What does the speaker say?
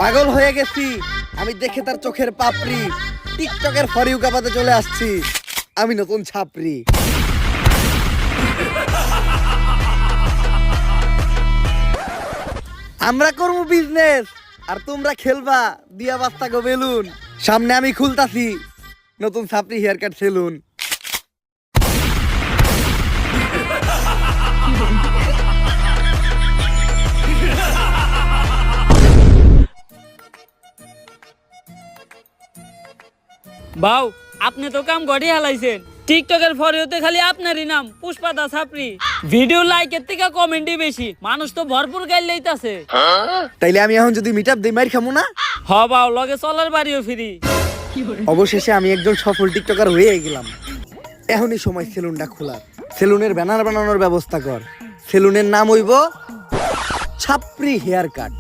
পাগল হয়ে গেছি আমি দেখে তার চোখের পাপড়ি। টিকটকের ফর ইউ কাপাতে চলে আসছি আমি নতুন ছাপরি। আমরা করবো বিজনেস আর তোমরা খেলবা দিয়া বাস্তা গো বেলুন। সামনে আমি খুলতাছি নতুন ছাপরি হেয়ার কাট সেলুন। বাউ আপনি তো কাম গড়ি হালাইছেন। টিকটকের ফরিওতে খালি আপনারই নাম পুষ্পা দা ছাপরি। ভিডিও লাইকের থেকে কমেন্টই বেশি, মানুষ তো ভরপুর গাইল লইতাছে। তাইলে আমি এখন যদি মিট আপ দিই মাইর খামু না? হ বাউ লগে চলার বাড়িও ফ্রি। অবশেষে আমি একজন সফল টিকটকার হয়ে গেলাম। এখনই সময় সেলুনটা খোলার। সেলুনের ব্যানার বানানোর ব্যবস্থা কর। সেলুনের নাম হইব ছাপরি হেয়ার কাট।